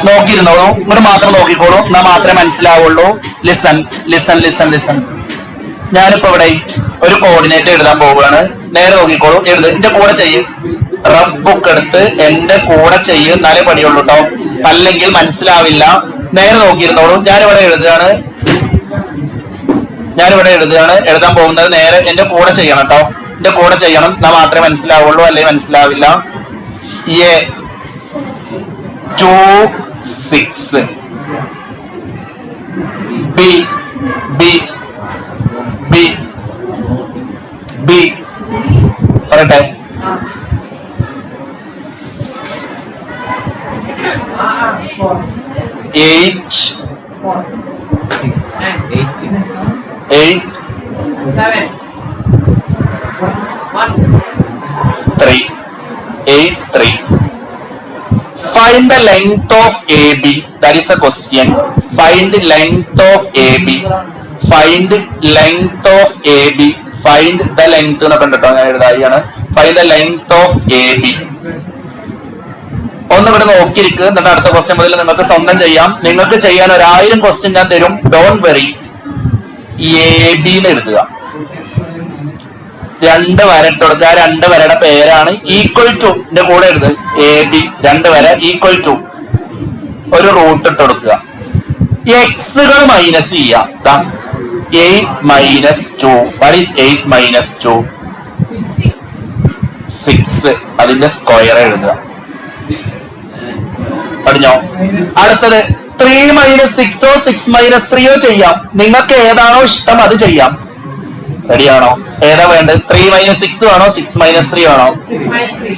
നോക്കിയിരുന്നോളൂ, ഇങ്ങോട്ട് മാത്രം നോക്കിക്കോളൂ, എന്നാ മാത്രമേ മനസ്സിലാവുള്ളൂ. Listen listen listen listen. ഞാനിപ്പോ ഇവിടെ ഒരു കോർഡിനേറ്റ് എഴുതാൻ പോവുകയാണ്. നേരെ നോക്കിക്കോളൂ, എഴുത്, എന്റെ കൂടെ ചെയ്യും. റഫ് ബുക്ക് എടുത്ത് എന്റെ കൂടെ ചെയ്യും, എന്നാലേ പണിയുള്ളൂ കേട്ടോ, അല്ലെങ്കിൽ മനസ്സിലാവില്ല. നേരെ നോക്കിയിരുന്നോളൂ. ഞാനിവിടെ എഴുതുകയാണ്, എഴുതാൻ പോകുന്നത്. നേരെ എന്റെ കൂടെ ചെയ്യണം കേട്ടോ, എന്റെ കൂടെ ചെയ്യണം, എന്നാ മാത്രമേ മനസ്സിലാവുള്ളൂ, അല്ലെങ്കിൽ മനസ്സിലാവില്ല. A 2 6 B B B B പറയട്ടെ. 8 8 3 8 3. Find the length of AB. That is a question. Find length of AB. Find length of AB. Find the length എന്ന് കണ്ടിട്ടോ ഞാൻ എഴുതായാണ്. Find the length of AB. ഒന്ന് ഇവിടെ നോക്കിയിരിക്കുക. എന്നിട്ട് അടുത്ത ക്വസ്റ്റ്യൻ മുതൽ നിങ്ങൾക്ക് സ്വന്തം ചെയ്യാം. നിങ്ങൾക്ക് ചെയ്യാൻ 1000 ക്വസ്റ്റ്യൻ ഞാൻ തരും. Don't worry. AB എന്ന് എഴുതുക. 2 വര ഇട്ട് കൊടുക്കുക. 2 വരയുടെ പേരാണ് ഈക്വൽ ടു. എന്റെ കൂടെ എഴുത്. AB 2 വര ഈക്വൽ ടു. ഒരു റൂട്ട് ഇട്ട് കൊടുക്കുക. എക്സുകൾ മൈനസ് ചെയ്യാം. 8 minus 2. What is 8 minus 2? 6. അതിന്റെ സ്ക്വയർ എഴുതുക. പഠിഞ്ഞോ? അടുത്തത് 3 minus 6 6 minus 3 ചെയ്യാം. നിങ്ങൾക്ക് ഏതാണോ ഇഷ്ടം അത് ചെയ്യാം. റെഡിയാണോ? ഏതാ വേണ്ടത്? 3 minus 6 വേണോ 6 minus 3 വേണോ?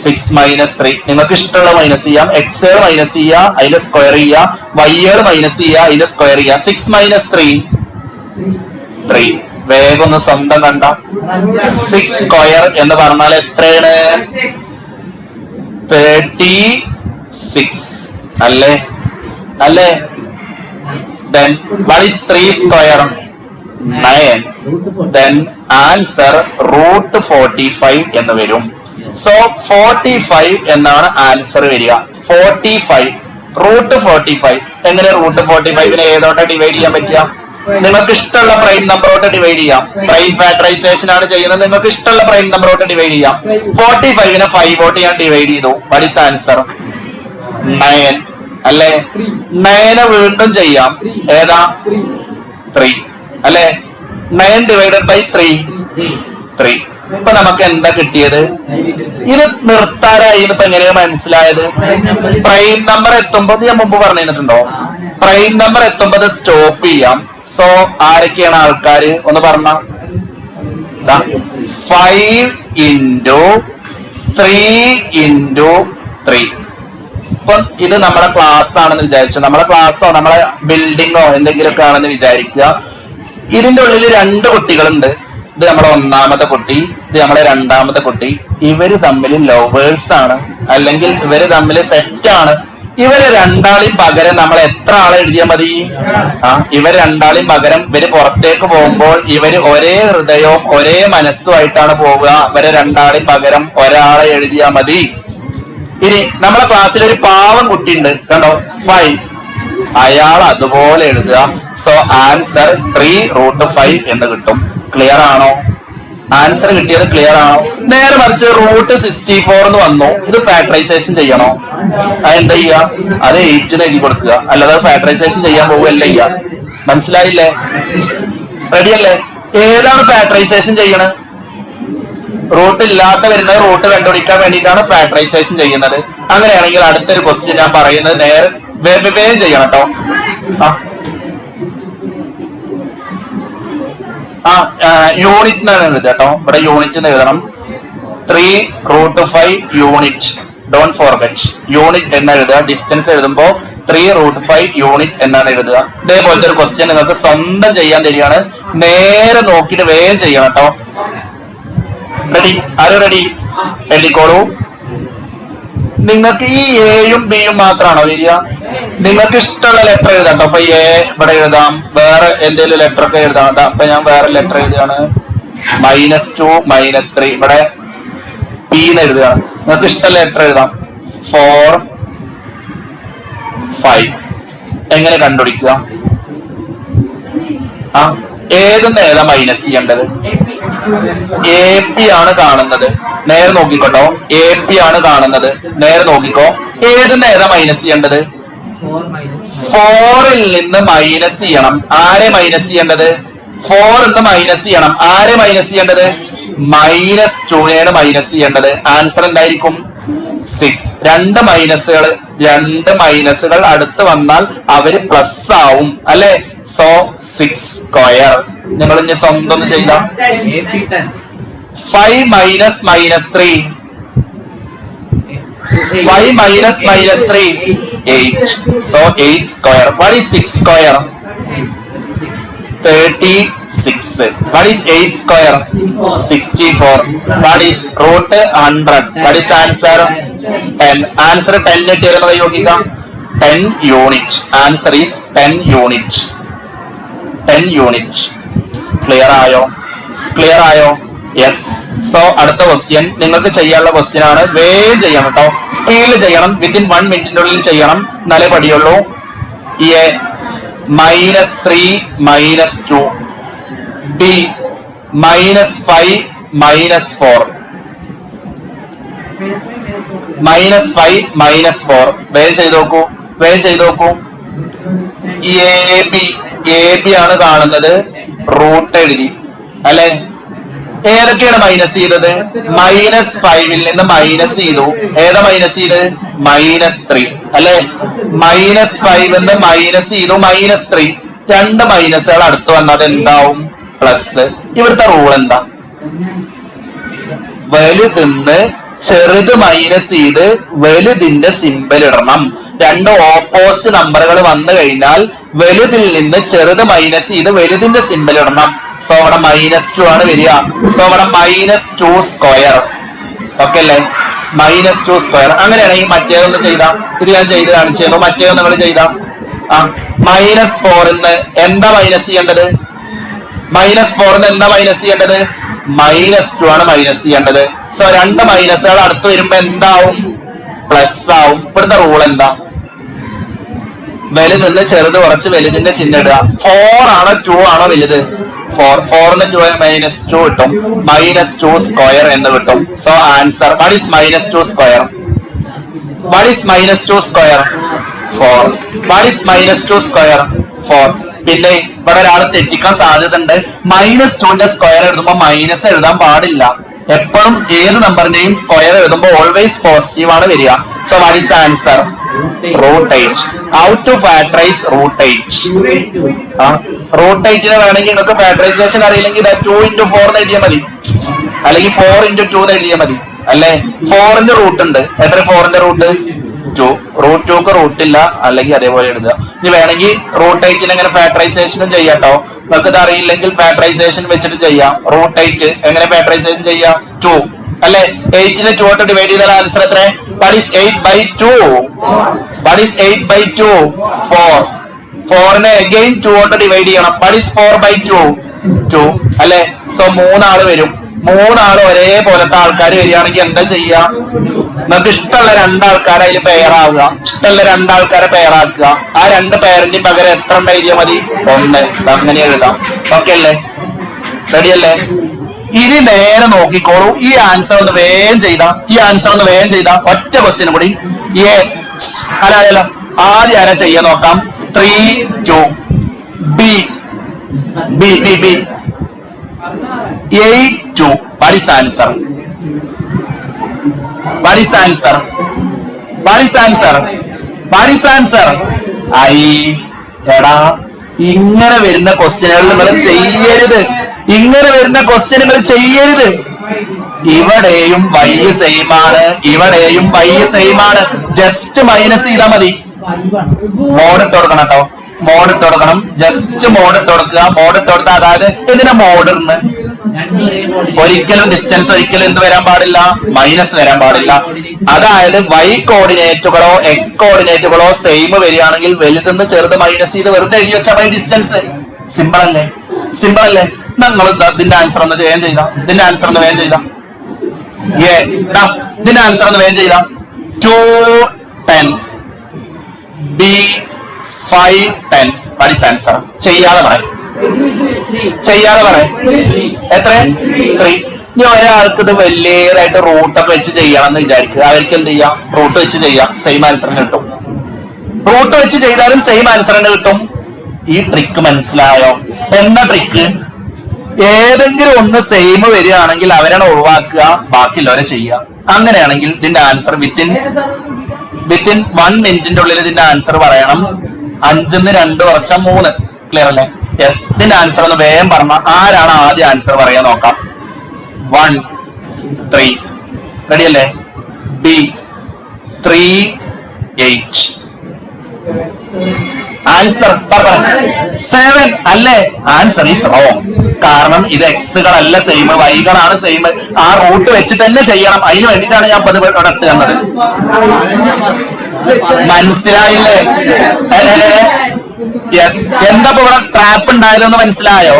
6 minus 3. നിങ്ങൾക്ക് ഇഷ്ടമുള്ള മൈനസ് ചെയ്യാം. എക്സ് മൈനസ് ചെയ്യുക, അതിന്റെ സ്ക്വയർ ചെയ്യുക. വൈ മൈനസ് ചെയ്യുക, അതിന്റെ സ്ക്വയർ ചെയ്യുക. 6 minus 3 3. വേഗം ഒന്ന് സ്വന്തം കണ്ട. 6 സ്ക്വയർ എന്ന് പറഞ്ഞാൽ എത്രയാണ്? 36 അല്ലേ? അല്ലേ? Then what is 3 square? 9. Then answer √45 എന്ന് വരും. So 45 എന്നാണ് ആൻസർ വരിക. 45 √45. എങ്ങനെ √45 ഏതോട്ടെ ഡിവൈഡ് ചെയ്യാൻ പറ്റുക? നിങ്ങൾക്ക് ഇഷ്ടമുള്ള പ്രൈം നമ്പറോട്ട് ഡിവൈഡ് ചെയ്യാം. പ്രൈം ഫാക്ടറൈസേഷൻ ആണ് ചെയ്യുന്നത്. നിങ്ങൾക്ക് ഇഷ്ടമുള്ള പ്രൈം നമ്പറോട്ട് ഡിവൈഡ് ചെയ്യാം. 45നെ 5 ഓട്ട് ഞാൻ ഡിവൈഡ് ചെയ്തു. what is answer? 9 അല്ലേ? 9 വീണ്ടും ചെയ്യാം. ഏതാ? 3 അല്ലേ? 9 divided by 3 3. ഇപ്പൊ നമുക്ക് എന്താ കിട്ടിയത്? ഇത് നിർത്താറായി. ഇപ്പൊ എങ്ങനെയാണ് മനസ്സിലായത്? പ്രൈം നമ്പർ എത്തുമ്പോ ഞാൻ മുമ്പ് പറഞ്ഞു തന്നിട്ടുണ്ടോ? പ്രൈം നമ്പർ എത്തുമ്പോ അത് സ്റ്റോപ്പ് ചെയ്യാം. സോ ആരൊക്കെയാണ് ആൾക്കാര് ഒന്ന് പറഞ്ഞ? 5 into 3 into 3. ഇപ്പൊ ഇത് നമ്മുടെ ക്ലാസ് ആണെന്ന് വിചാരിച്ചു. നമ്മളെ ക്ലാസ്സോ നമ്മളെ ബിൽഡിങ്ങോ എന്തെങ്കിലുമൊക്കെ ആണെന്ന് വിചാരിക്കുക. ഇതിന്റെ ഉള്ളിൽ 2 കുട്ടികളുണ്ട്. ഇത് നമ്മളെ 1ാമത്തെ കുട്ടി, ഇത് നമ്മളെ 2ാമത്തെ കുട്ടി. ഇവര് തമ്മിൽ ലവേഴ്സ് ആണ്, അല്ലെങ്കിൽ ഇവര് തമ്മിൽ സെറ്റ് ആണ്. ഇവര് രണ്ടാളെയും പകരം നമ്മൾ എത്ര ആളെ എഴുതിയാൽ മതി? ഇവര് രണ്ടാളെയും പകരം ഇവര് പുറത്തേക്ക് പോകുമ്പോൾ ഇവര് ഒരേ ഹൃദയവും ഒരേ മനസ്സുമായിട്ടാണ് പോവുക. ഇവരെ രണ്ടാളെയും പകരം ഒരാളെ എഴുതിയാൽ മതി. ഇനി നമ്മളെ ക്ലാസ്സിൽ ഒരു പാവം കുട്ടി ഉണ്ട്, കണ്ടോ? 5. അയാൾ അതുപോലെ എഴുതുക. സോ ആൻസർ 3√5 എന്ന് കിട്ടും. ക്ലിയർ ആണോ? ആൻസർ കിട്ടിയത് ക്ലിയർ ആണോ? നേരെ മറിച്ച് √64 എന്ന് വന്നു. ഇത് ഫാക്ടറൈസേഷൻ ചെയ്യണോ? അതെന്താ ചെയ്യാ? അത് 8 എഴുതി കൊടുക്കുക. അല്ലാതെ ഫാക്ടറൈസേഷൻ ചെയ്യാൻ പോവുകയല്ല ചെയ്യാ. മനസ്സിലായില്ലേ? റെഡിയല്ലേ? ഏതാണ് ഫാക്ടറൈസേഷൻ ചെയ്യണത്? റൂട്ട് ഇല്ലാത്ത വരുന്നത് റൂട്ട് കണ്ടുപിടിക്കാൻ വേണ്ടിയിട്ടാണ് ഫാക്ടറൈസേഷൻ ചെയ്യുന്നത്. അങ്ങനെയാണെങ്കിൽ അടുത്തൊരു ക്വസ്റ്റ്യൻ ഞാൻ പറയുന്നത് നേരെ വേഗം ചെയ്യണം കേട്ടോ. യൂണിറ്റിനാണ് എഴുതുക കേട്ടോ. ഇവിടെ യൂണിറ്റ് എഴുതണം. 3√5 യൂണിറ്റ്. ഡോണ്ട് ഫോർഗെറ്റ് യൂണിറ്റ് എന്ന് എഴുതുക. ഡിസ്റ്റൻസ് എഴുതുമ്പോ 3√5 യൂണിറ്റ് എന്നാണ് എഴുതുക. ഇതേപോലത്തെ ഒരു ക്വസ്റ്റ്യൻ നിങ്ങൾക്ക് സ്വന്തം ചെയ്യാൻ തരികയാണ്. നേരെ നോക്കിയിട്ട് വേഗം ചെയ്യണം കേട്ടോ. റെഡി? ആരും റെഡി? എഴുതിക്കോളൂ. നിങ്ങൾക്ക് ഈ എയും ബിയും മാത്രമാണോ വരിക? നിങ്ങൾക്ക് ഇഷ്ടമുള്ള ലെറ്റർ എഴുതാം കേട്ടോ. അപ്പൊ എ ഇവിടെ എഴുതാം, വേറെ എന്തെങ്കിലും ലെറ്റർ ഒക്കെ എഴുതാം. അപ്പൊ ഞാൻ വേറെ ലെറ്റർ എഴുതുകയാണ്. -2 -3. ഇവിടെ പി എന്ന് എഴുതുകയാണ്. നിങ്ങൾക്ക് ഇഷ്ടമുള്ള ലെറ്റർ എഴുതാം. 4 5. എങ്ങനെ കണ്ടുപിടിക്കുക? ആ ഏതെന്ന് ഏതാ മൈനസ് ചെയ്യേണ്ടത്? എ പി ആണ് കാണുന്നത്. നേരെ നോക്കിക്കോട്ടോ, എ പി ആണ് കാണുന്നത്. നേരെ നോക്കിക്കോ, ഏതെന്ന് ഏതാ മൈനസ് ചെയ്യേണ്ടത്? 4ൽ നിന്ന് മൈനസ് ചെയ്യണം. ആരെ മൈനസ് ചെയ്യേണ്ടത്? 4 നിന്ന് മൈനസ് ചെയ്യണം. ആരെ മൈനസ് ചെയ്യേണ്ടത്? -2നെയാണ് മൈനസ് ചെയ്യേണ്ടത്. ആൻസർ എന്തായിരിക്കും? 6. രണ്ട് മൈനസുകൾ അടുത്ത് വന്നാൽ അവര് പ്ലസ് ആവും അല്ലെ? So 6 square. നിങ്ങൾ ഇനി സ്വന്തം ഒന്ന് ചെയ്ത 5 minus -3. 5 minus -3 8. So 8 square. What is 6 square? 36. What is 8 square? 64. What is root 100? What is answer? 10. Answer 10 ഇട്ടിരുന്നത് യോഗിക 10 unit. Answer is 10 unit. 10 unit. Clear ആയോ? Clear ആയോ? യെസ്. സോ അടുത്ത ക്വസ്റ്റ്യൻ നിങ്ങൾക്ക് ചെയ്യാനുള്ള ക്വസ്റ്റ്യൻ ആണ്. വേഗം ചെയ്യണം കേട്ടോ, സ്പീഡിൽ ചെയ്യണം. വിത്തിൻ 1 മിനിറ്റിന്റെ ഉള്ളിൽ ചെയ്യണം, എന്നാലേ പഠിയുള്ളൂ. എ -3 -2. ബി -5 -4. -5 -4. വേഗം ചെയ്ത് നോക്കൂ, വേഗം ചെയ്ത് നോക്കൂ. എ ബി ആണ് കാണുന്നത്. റൂട്ട് എഴുതി അല്ലെ? ഏതൊക്കെയാണ് മൈനസ് ചെയ്തത്? -5ൽ നിന്ന് മൈനസ് ചെയ്തു. ഏതാ മൈനസ് ചെയ്ത്? -3 അല്ലെ? -5 നിന്ന് മൈനസ് ചെയ്തു -3. രണ്ട് മൈനസുകൾ അടുത്ത് വന്നത് എന്താവും? പ്ലസ്. ഇവിടുത്തെ റൂൾ എന്താ? വലുതിന്ന് ചെറുത് മൈനസ് ചെയ്ത് വലുതിന്റെ സിമ്പൽ ഇടണം. രണ്ട് ഓപ്പോസിറ്റ് നമ്പറുകൾ വന്നു കഴിഞ്ഞാൽ വലുതിൽ നിന്ന് ചെറുത് മൈനസ് ചെയ്ത് വലുതിന്റെ സിമ്പൽ ഇടണം. സോ അവിടെ -2 ആണ് വരിക. സോ അവിടെ -2 സ്ക്വയർ. ഓക്കെ അല്ലേ? -2 സ്ക്വയർ. അങ്ങനെയാണെങ്കിൽ മറ്റേതൊന്ന് ചെയ്താ, ഇത് ഞാൻ ചെയ്ത് കാണിച്ചു തന്നു. മറ്റേതൊന്ന് നിങ്ങൾ ചെയ്താ. -4 ന്ന് എന്താ മൈനസ് ചെയ്യേണ്ടത്? -4 ന്ന് എന്താ മൈനസ് ചെയ്യേണ്ടത്? -2 ആണ് മൈനസ് ചെയ്യേണ്ടത്. സോ രണ്ട് മൈനസുകൾ അടുത്ത് വരുമ്പോ എന്താവും? പ്ലസ് ആവും. ഇവിടുത്തെ റൂൾ എന്താ? വലുതിന്ന് ചെറുത് കുറച്ച് വലുതിന്റെ ചിഹ്നം ഇടുക. 4 ആണോ 2 ആണോ വലുത്? 4 ന്ന് 2 -2 കിട്ടും. -2 സ്ക്വയർ എന്ന് കിട്ടും. So answer what is -2 square? What is -2 square? 4. What is -2 square? 4. പിന്നെ ഇവിടെ ഒരാൾ തെറ്റിക്കാൻ സാധ്യത ഉണ്ട്. -2ന്റെ സ്ക്വയർ എഴുതുമ്പോ മൈനസ് എഴുതാൻ പാടില്ല. എപ്പോഴും ഏത് നമ്പറിന്റെയും സ്ക്വയർ എഴുതുമ്പോൾ ഓൾവേസ് പോസിറ്റീവ് ആണ് വരിക. So what is answer? √8. How to factorise √8? √8നെ വേണമെങ്കിൽ നിങ്ങൾക്ക് ഫാക്ടറൈസേഷൻ അറിയില്ലെങ്കിൽ 2 × 4 എന്ന് എഴുതിയാൽ മതി, അല്ലെങ്കിൽ 4 × 2 എന്ന് എഴുതിയാൽ മതി അല്ലെ? 4ന്റെ റൂട്ട് ഉണ്ട്. എത്ര 4ന്റെ റൂട്ട്? 2. √2ക്ക് റൂട്ടില്ല, അല്ലെങ്കിൽ അതേപോലെ എഴുതുക. ഇനി വേണമെങ്കിൽ √8നെ എങ്ങനെ ഫാക്ടറൈസേഷനും ചെയ്യാട്ടോ. നിങ്ങൾക്ക് ഇത് അറിയില്ലെങ്കിൽ ഫാക്ടറൈസേഷൻ വെച്ചിട്ട് ചെയ്യാം. √8 എങ്ങനെ ഫാക്ടറൈസേഷൻ ചെയ്യാം? 2 അല്ലെ? 8നെ 2 കൊണ്ട് ഡിവൈഡ് ചെയ്താൽ ആൻസർ എത്ര? What is 8/2? What is 8/2? 4. 4നെ again 2 കൊണ്ട് ഡിവൈഡ് ചെയ്യണം. What is 4/2? 2 അല്ലെ? സോ 3 ആള് വരും. 3 ആള് ഒരേപോലത്തെ ആൾക്കാർ വരികയാണെങ്കിൽ എന്താ ചെയ്യാ? നമുക്ക് ഇഷ്ടമുള്ള 2 ആൾക്കാരെ അതിൽ പെയർ ആവുക. ഇഷ്ടമുള്ള 2 ആൾക്കാരെ പെയർ ആക്കുക. ആ 2 പെയറിന്റെ പകരം എത്ര എഴുതിയാൽ മതി? 1. അങ്ങനെ എഴുതാം. ഓക്കെ അല്ലേ? റെഡി അല്ലേ? ഇനി നേരെ നോക്കിക്കോളൂ. ഈ ആൻസർ ഒന്ന് വേഗം ചെയ്താ, ഒറ്റ ക്വസ്റ്റ്യൻ കൂടി. അല്ല ആദ്യം ആരാ ചെയ്യാൻ നോക്കാം. 3 2. B 8 2. What is answer? What is answer? What is answer? What is answer? എടാ ഇങ്ങനെ വരുന്ന ക്വസ്റ്റ്യനുകൾ നിങ്ങൾ ചെയ്യരുത്. ഇങ്ങനെ വരുന്ന ക്വസ്റ്റ്യനുകൾ ചെയ്യരുത്. ഇവിടെയും y സെയിം ആണ്, ഇവിടെയും y സെയിം ആണ്. ജസ്റ്റ് മൈനസ് ചെയ്താൽ മതി. മോഡ് ഇട്ട് കൊടുക്കണം കേട്ടോ, മോഡ് ഇട്ട് കൊടുക്കണം. ജസ്റ്റ് മോഡ് ഇട്ട് കൊടുക്കുക. മോഡ് ഇട്ട് കൊടുത്താൽ, അതായത് ഇതിന്റെ മോഡിന്ന് ഒരിക്കലും ഡിസ്റ്റൻസ് ഒരിക്കലും എന്ത് വരാൻ പാടില്ല? മൈനസ് വരാൻ പാടില്ല. അതായത് y കോർഡിനേറ്റുകളോ x കോർഡിനേറ്റുകളോ സെയിം വരികയാണെങ്കിൽ വലുതെന്ന് ചെറുത് മൈനസ് ചെയ്ത് വെറുതെ എഴുതി വെച്ചാൽ മതി ഡിസ്റ്റൻസ്. സിമ്പിൾ അല്ലേ? സിമ്പിൾ അല്ലേ? നിങ്ങൾ ഇതിന്റെ ആൻസർ ഒന്ന് വേഗം ചെയ്താ, ഇതിന്റെ ആൻസർ ഒന്ന് വേഗം ചെയ്താ. ഇതിന്റെ ആൻസർ ഒന്ന് വേഗം ചെയ്താ. 2 10. ബി 5, 10. What is answer? ചെയ്യാതെ പറ. ചെയ്യാതെ പറ. എത്ര? 3. ഇനി ഒരാൾക്ക് ഇത് വലിയതായിട്ട് റൂട്ടൊക്കെ വെച്ച് ചെയ്യണം എന്ന് വിചാരിക്കുക. അവർക്ക് എന്ത് ചെയ്യാം? റൂട്ട് വെച്ച് ചെയ്യാം, സെയിം ആൻസറിന് കിട്ടും. റൂട്ട് വെച്ച് ചെയ്താലും സെയിം ആൻസറിന് കിട്ടും. ഈ ട്രിക്ക് മനസ്സിലായോ? എന്താ ട്രിക്ക്? ഏതെങ്കിലും ഒന്ന് സെയിം വരികയാണെങ്കിൽ അവരാണ് ഒഴിവാക്കുക, ബാക്കിയുള്ളവരെ ചെയ്യുക. അങ്ങനെയാണെങ്കിൽ ഇതിന്റെ ആൻസർ വിത്തിൻ 1 മിനിറ്റിന്റെ ഉള്ളിൽ ഇതിന്റെ ആൻസർ പറയണം. 5ന്ന് 2 കുറച്ചാൽ 3. ക്ലിയർ അല്ലേ? യെസ്. ഇതിന്റെ ആൻസർ ഒന്ന് വേഗം പറഞ്ഞ ആരാണ് ആദ്യം ആൻസർ പറയാൻ നോക്കാം. 1, 3. റെഡി അല്ലേ? B 3, 8. ആൻസർ 7 അല്ലേ? Answer is wrong. കാരണം ഇത് എക്സുകളല്ല സെയിം, വൈകളാണ് സെയിം. ആ റൂട്ട് വെച്ച് തന്നെ ചെയ്യണം. അതിന് വേണ്ടിയിട്ടാണ് ഞാൻ ഇവിടെ ഇട്ട് തന്നത്. മനസ്സിലായില്ലേ? യെസ്. എന്താ ഇവിടെ ട്രാപ്പ് ഉണ്ടായതെന്ന് മനസ്സിലായോ?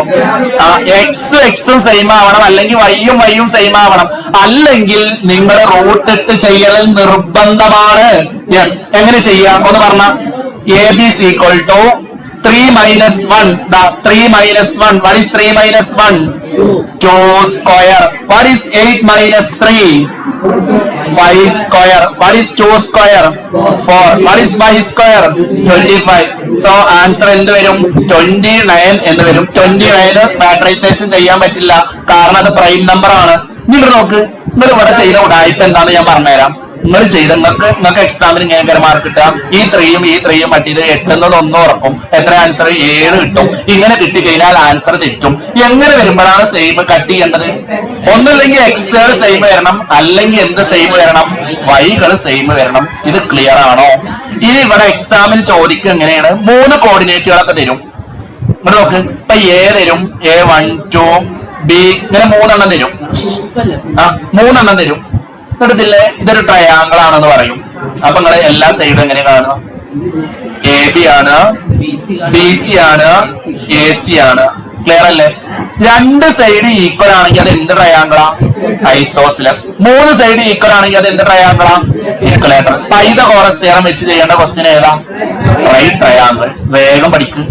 എക്സും സെയിം ആവണം, അല്ലെങ്കിൽ വൈയും സെയിം ആവണം. അല്ലെങ്കിൽ നിങ്ങൾ റൂട്ട് ഇട്ട് ചെയ്യൽ നിർബന്ധമാണ്. യെസ്. എങ്ങനെ ചെയ്യാം ഒന്ന് പറഞ്ഞ. AB is equal to 3 minus 1. 3 minus 1. What is 3 minus 1? 2 square. What is 8 minus 3? 5 square. What is 2 square? 4. What is 5 square? 25. So answer എന്ത് വരും? 29 എന്ന് വരും. 29 ഫാക്ടറൈസേഷൻ ചെയ്യാൻ പറ്റില്ല, കാരണം അത് പ്രൈം നമ്പർ ആണ്. നിങ്ങൾ നോക്ക്, നിങ്ങൾ ഇവിടെ ചെയ്ത ഉടായ്പ എന്താന്ന് ഞാൻ പറഞ്ഞുതരാം. നിങ്ങൾ ചെയ്ത നിങ്ങൾക്ക് എക്സാമിന് ഇങ്ങനെ മാർക്ക് കിട്ടുക. ഈ 3യും മറ്റേത് 8 എന്നത് 1 ഉറക്കും. എത്ര ആൻസർ? 7 കിട്ടും. ഇങ്ങനെ കിട്ടിക്കഴിഞ്ഞാൽ ആൻസർ തെറ്റും. എങ്ങനെ വരുമ്പോഴാണ് സെയിം കട്ട് ചെയ്യേണ്ടത്? ഒന്നില്ലെങ്കിൽ എക്സുകൾ സെയിം വരണം, അല്ലെങ്കിൽ എന്ത് സെയിം വരണം? വൈകൾ സെയിം വരണം. ഇത് ക്ലിയർ ആണോ? ഇനി ഇവിടെ എക്സാമിന് ചോദിക്കുക എങ്ങനെയാണ്? 3 കോർഡിനേറ്റുകളൊക്കെ തരും. ഇവിടെ നോക്ക്, ഇപ്പൊ A തരും, A1, 2, B, ഇങ്ങനെ 3 എണ്ണം തരും. 3 എണ്ണം തരും. എടുത്തില്ലേ? ഇതൊരു ട്രയാങ്കിൾ ആണെന്ന് പറയും. അപ്പൊ നിങ്ങള് എല്ലാ സൈഡും എങ്ങനെ കാണുക? AB ആണ്, BC ആണ്, AC ആണ്. ക്ലിയർ അല്ലേ? 2 സൈഡ് ഈക്വൽ ആണെങ്കിൽ അത് എന്ത് ട്രയാങ്കിളാ? ഐസോസിലസ്. 3 സൈഡ് ഈക്വൽ ആണെങ്കിൽ അത് എന്ത് ട്രയാങ്കിളാ? ഈക്വലേറ്റർ. പൈതഗോറസ് തിയറം വെച്ച് ചെയ്യേണ്ട ക്വസ്റ്റ്യൻ ഏതാ? Right triangle. വേഗം പഠിക്ക്.